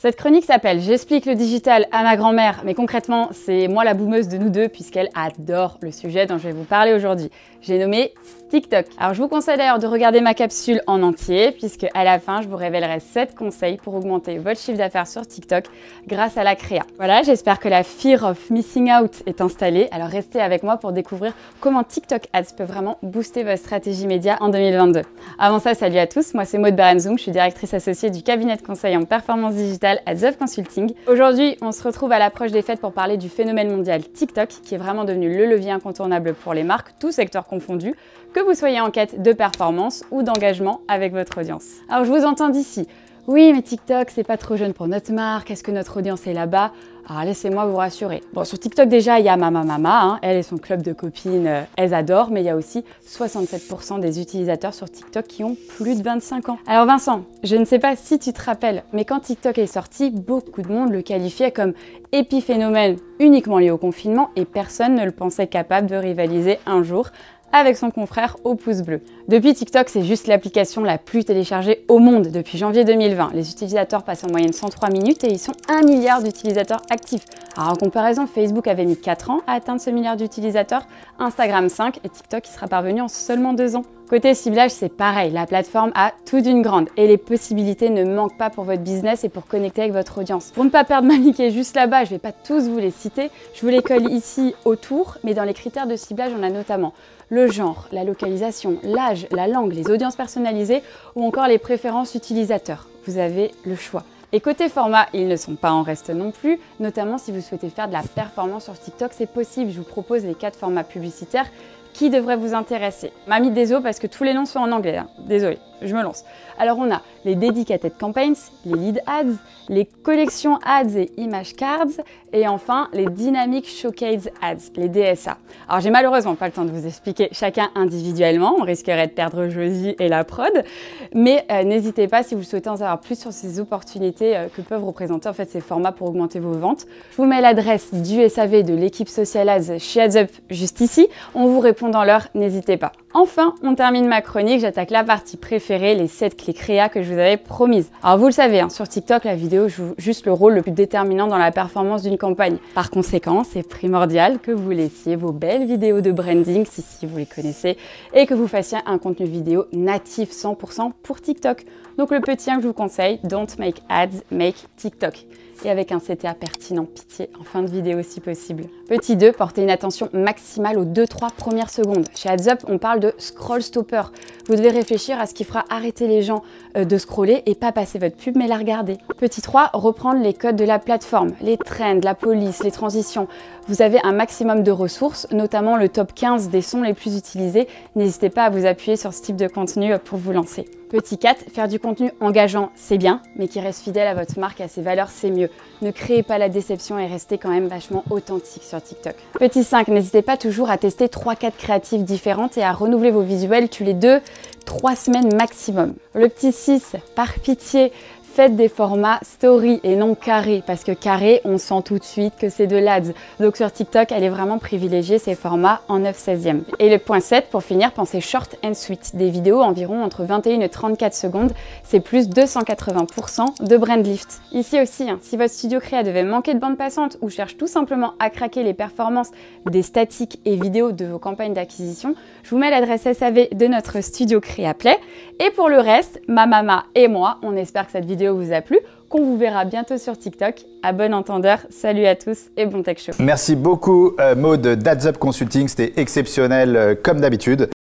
Cette chronique s'appelle « J'explique le digital à ma grand-mère », mais concrètement, c'est moi la boumeuse de nous deux puisqu'elle adore le sujet dont je vais vous parler aujourd'hui. J'ai nommé TikTok. Alors je vous conseille d'ailleurs de regarder ma capsule en entier puisque à la fin, je vous révélerai 7 conseils pour augmenter votre chiffre d'affaires sur TikTok grâce à la créa. Voilà, j'espère que la fear of missing out est installée. Alors restez avec moi pour découvrir comment TikTok Ads peut vraiment booster votre stratégie média en 2022. Avant ça, salut à tous, moi c'est Maud Berenzoum, je suis directrice associée du cabinet de conseil en performance digitale à The Consulting. Aujourd'hui, on se retrouve à l'approche des fêtes pour parler du phénomène mondial TikTok qui est vraiment devenu le levier incontournable pour les marques, tous secteurs confondus, que vous soyez en quête de performance ou d'engagement avec votre audience. Alors je vous entends d'ici. Oui, mais TikTok, c'est pas trop jeune pour notre marque. Est-ce que notre audience est là-bas? Alors laissez-moi vous rassurer. Bon, sur TikTok déjà, il y a Mama, elle et son club de copines, elles adorent, mais il y a aussi 67% des utilisateurs sur TikTok qui ont plus de 25 ans. Alors Vincent, je ne sais pas si tu te rappelles, mais quand TikTok est sorti, beaucoup de monde le qualifiait comme épiphénomène uniquement lié au confinement et personne ne le pensait capable de rivaliser un jour avec son confrère au pouce bleu. Depuis, TikTok, c'est juste l'application la plus téléchargée au monde depuis janvier 2020. Les utilisateurs passent en moyenne 103 minutes et ils sont 1 milliard d'utilisateurs actifs. Alors en comparaison, Facebook avait mis 4 ans à atteindre ce milliard d'utilisateurs, Instagram 5 et TikTok y sera parvenu en seulement 2 ans. Côté ciblage, c'est pareil, la plateforme a tout d'une grande et les possibilités ne manquent pas pour votre business et pour connecter avec votre audience. Pour ne pas perdre ma Mickey juste là-bas, je ne vais pas tous vous les citer, je vous les colle ici autour, mais dans les critères de ciblage, on a notamment le genre, la localisation, l'âge, la langue, les audiences personnalisées ou encore les préférences utilisateurs. Vous avez le choix. Et côté format, ils ne sont pas en reste non plus, notamment si vous souhaitez faire de la performance sur TikTok, c'est possible. Je vous propose les 4 formats publicitaires qui devraient vous intéresser. M'a mis désolé parce que tous les noms sont en anglais, hein. Désolé, je me lance. Alors on a les Dedicated Campaigns, les Lead Ads, les Collections Ads et Image Cards, et enfin les Dynamic Showcase Ads, les DSA. Alors j'ai malheureusement pas le temps de vous expliquer chacun individuellement, on risquerait de perdre Josie et la prod, mais n'hésitez pas si vous souhaitez en savoir plus sur ces opportunités que peuvent représenter en fait ces formats pour augmenter vos ventes. Je vous mets l'adresse du SAV de l'équipe Social Ads chez AdsUp juste ici, on vous répond dans l'heure, n'hésitez pas. Enfin, on termine ma chronique, j'attaque la partie préférée, les 7 clés créa que je vous avais promises. Alors vous le savez, hein, sur TikTok, la vidéo joue juste le rôle le plus déterminant dans la performance d'une campagne. Par conséquent, c'est primordial que vous laissiez vos belles vidéos de branding, si vous les connaissez, et que vous fassiez un contenu vidéo natif 100% pour TikTok. Donc le petit 1 que je vous conseille, don't make ads, make TikTok. Et avec un CTA pertinent, pitié, en fin de vidéo si possible. Petit 2, portez une attention maximale aux 2-3 premières secondes. Chez AdsUp, on parle de scroll stopper. Vous devez réfléchir à ce qui fera arrêter les gens de scroller et pas passer votre pub mais la regarder. Petit 3, reprendre les codes de la plateforme, les trends, la police, les transitions. Vous avez un maximum de ressources, notamment le top 15 des sons les plus utilisés. N'hésitez pas à vous appuyer sur ce type de contenu pour vous lancer. Petit 4, faire du contenu engageant, c'est bien, mais qui reste fidèle à votre marque et à ses valeurs, c'est mieux. Ne créez pas la déception et restez quand même vachement authentique sur TikTok. Petit 5, n'hésitez pas toujours à tester 3-4 créatives différentes et à renouveler vos visuels tous les 2-3 semaines maximum. Le petit 6, par pitié, faites des formats story et non carré, parce que carré, on sent tout de suite que c'est de l'ADS. Donc sur TikTok, elle est vraiment privilégiée ces formats en 9/16e. Et le point 7, pour finir, pensez short and sweet. Des vidéos environ entre 21 et 34 secondes, c'est plus 280% de brand lift. Ici aussi, si votre studio créa devait manquer de bande passante ou cherche tout simplement à craquer les performances des statiques et vidéos de vos campagnes d'acquisition, je vous mets l'adresse SAV de notre studio Créa Play. Et pour le reste, ma maman et moi, on espère que cette vidéo vous a plu, qu'on vous verra bientôt sur TikTok. À bon entendeur, salut à tous et bon tech show. Merci beaucoup Maud d'AdsUp Consulting, c'était exceptionnel comme d'habitude.